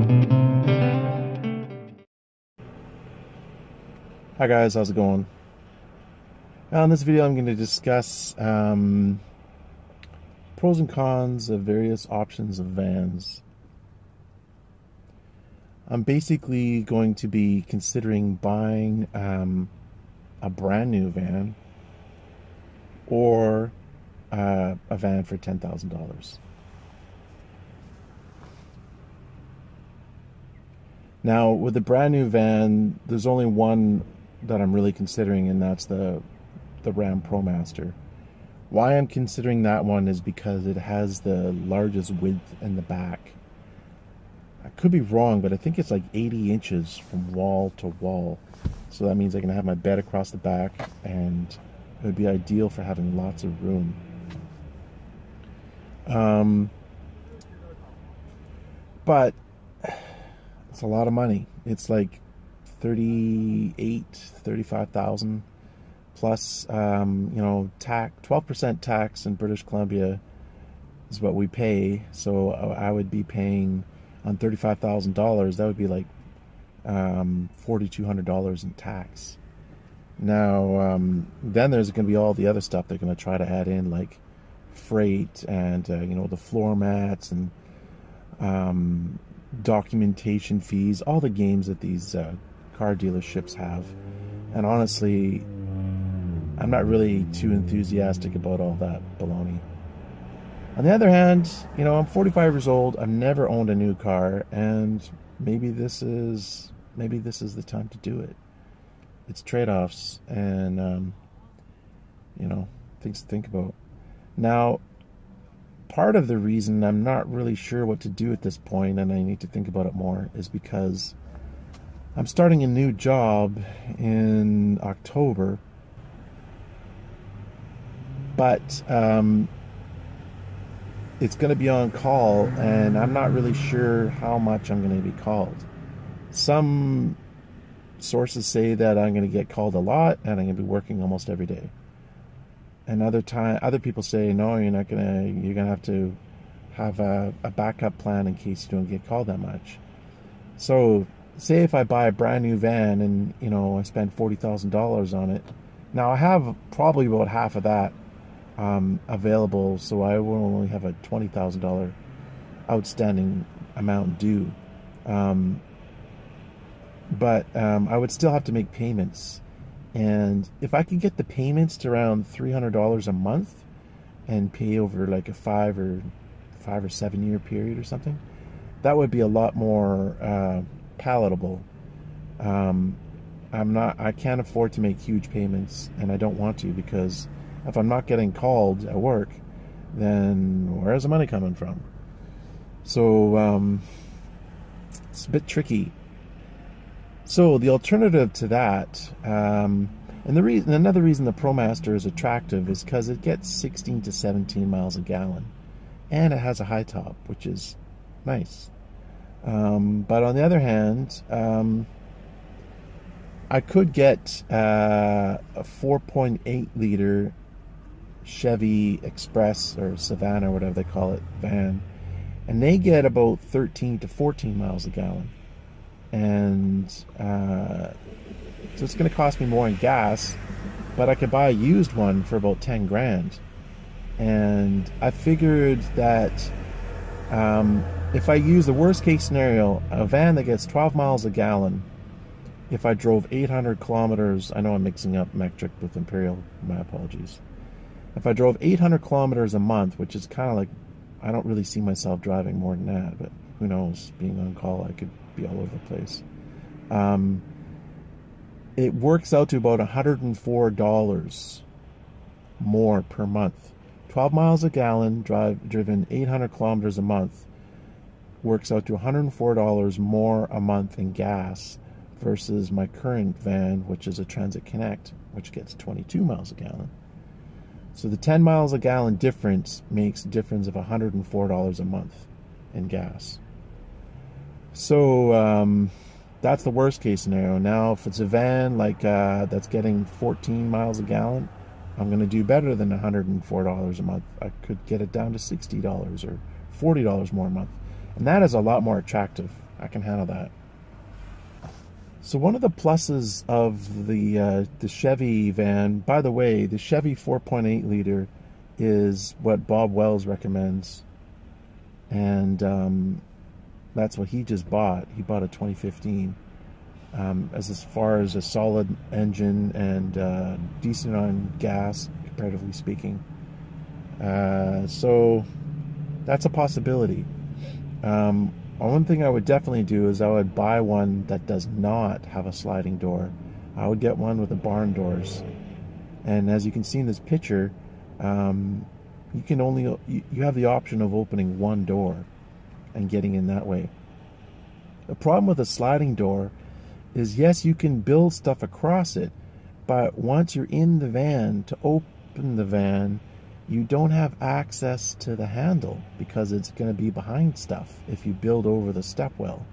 Hi guys, how's it going? Now in this video I'm going to discuss pros and cons of various options of vans. I'm basically going to be considering buying a brand new van or a van for $10,000. Now with a brand new van, there's only one that I'm really considering, and that's the Ram ProMaster. Why I'm considering that one is because it has the largest width in the back. I could be wrong, but I think it's like 80 inches from wall to wall. So that means I can have my bed across the back, and it would be ideal for having lots of room. But it's a lot of money. It's like 35,000 plus tax, 12% tax in British Columbia is what we pay. So I would be paying on $35,000, that would be like $4,200 in tax. Now then there's going to be all the other stuff they're going to try to add in, like freight and the floor mats and documentation fees, all the games that these car dealerships have. And honestly, I'm not really too enthusiastic about all that baloney. On the other hand, I'm 45 years old. I've never owned a new car, and maybe this is the time to do it. It's trade-offs and things to think about. Now, part of the reason I'm not really sure what to do at this point, and I need to think about it more, is because I'm starting a new job in October, but it's going to be on call, and I'm not really sure how much I'm going to be called. Some sources say that I'm going to get called a lot, and I'm going to be working almost every day. And other people say, no, you're going to have to have a backup plan in case you don't get called that much. So say if I buy a brand new van and I spend $40,000 on it. Now I have probably about half of that available, so I will only have a $20,000 outstanding amount due. But I would still have to make payments. And if I could get the payments to around $300 a month and pay over like a 5 or 7 year period or something, that would be a lot more palatable. I can't afford to make huge payments, and I don't want to, because if I'm not getting called at work, then where's the money coming from? So it's a bit tricky. So the alternative to that, and another reason the ProMaster is attractive is because it gets 16 to 17 miles a gallon, and it has a high top, which is nice. But on the other hand, I could get a 4.8 liter Chevy Express or Savannah, or whatever they call it, van, and they get about 13 to 14 miles a gallon. And so it's going to cost me more in gas, but I could buy a used one for about 10 grand. And I figured that if I use the worst case scenario, a van that gets 12 miles a gallon, if I drove 800 kilometers, I know I'm mixing up metric with imperial, my apologies. If I drove 800 kilometers a month, which is kind of like, I don't really see myself driving more than that, but who knows, being on call, I could be all over the place. It works out to about $104 more per month. 12 miles a gallon, driven 800 kilometers a month, works out to $104 more a month in gas versus my current van, which is a Transit Connect, which gets 22 miles a gallon. So the 10 miles a gallon difference makes a difference of $104 a month in gas. So that's the worst case scenario. Now, if it's a van like that's getting 14 miles a gallon, I'm going to do better than $104 a month. I could get it down to $60 or $40 more a month. And that is a lot more attractive. I can handle that. So one of the pluses of the Chevy van, by the way, the Chevy 4.8 liter is what Bob Wells recommends, and that's what he just bought. He bought a 2015. As far as a solid engine and decent on gas, comparatively speaking. So that's a possibility. One thing I would definitely do is I would buy one that does not have a sliding door. I would get one with the barn doors. And as you can see in this picture, you can only you have the option of opening one door and getting in that way. The problem with a sliding door is, yes, you can build stuff across it, but once you're in the van, to open the van, you don't have access to the handle because it's going to be behind stuff if you build over the step well.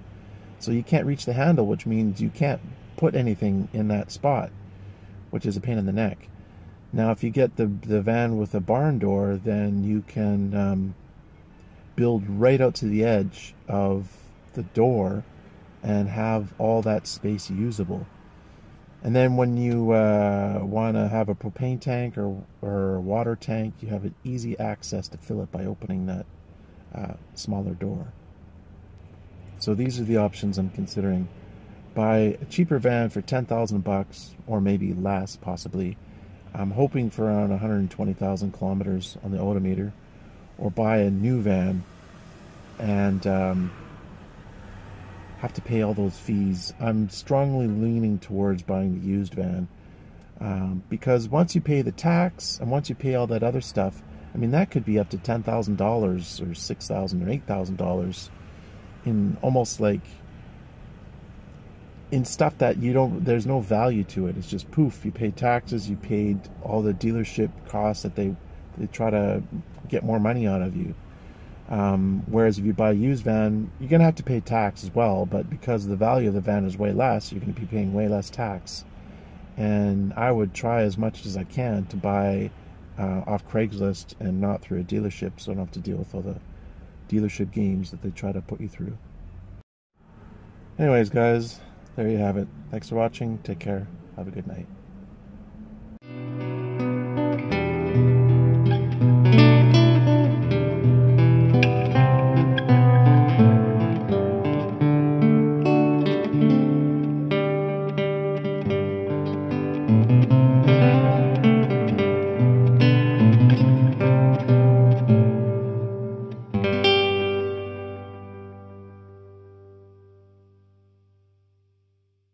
So you can't reach the handle, which means you can't put anything in that spot, which is a pain in the neck. Now, if you get the van with a barn door, then you can build right out to the edge of the door and have all that space usable. And then when you want to have a propane tank or a water tank, you have an easy access to fill it by opening that smaller door. So these are the options I'm considering. Buy a cheaper van for $10,000 or maybe less, possibly. I'm hoping for around 120,000 kilometers on the odometer, or buy a new van and have to pay all those fees. I'm strongly leaning towards buying the used van because once you pay the tax and once you pay all that other stuff, I mean, that could be up to $10,000 or $6,000 or $8,000 in almost like in stuff that you don't, there's no value to it. It's just poof, you paid taxes, you paid all the dealership costs that they try to get more money out of you. Whereas if you buy a used van, you're going to have to pay tax as well, but because the value of the van is way less, you're going to be paying way less tax. And I would try as much as I can to buy off Craigslist and not through a dealership, so I don't have to deal with all the dealership games that they try to put you through. Anyways, guys, there you have it. Thanks for watching. Take care. Have a good night.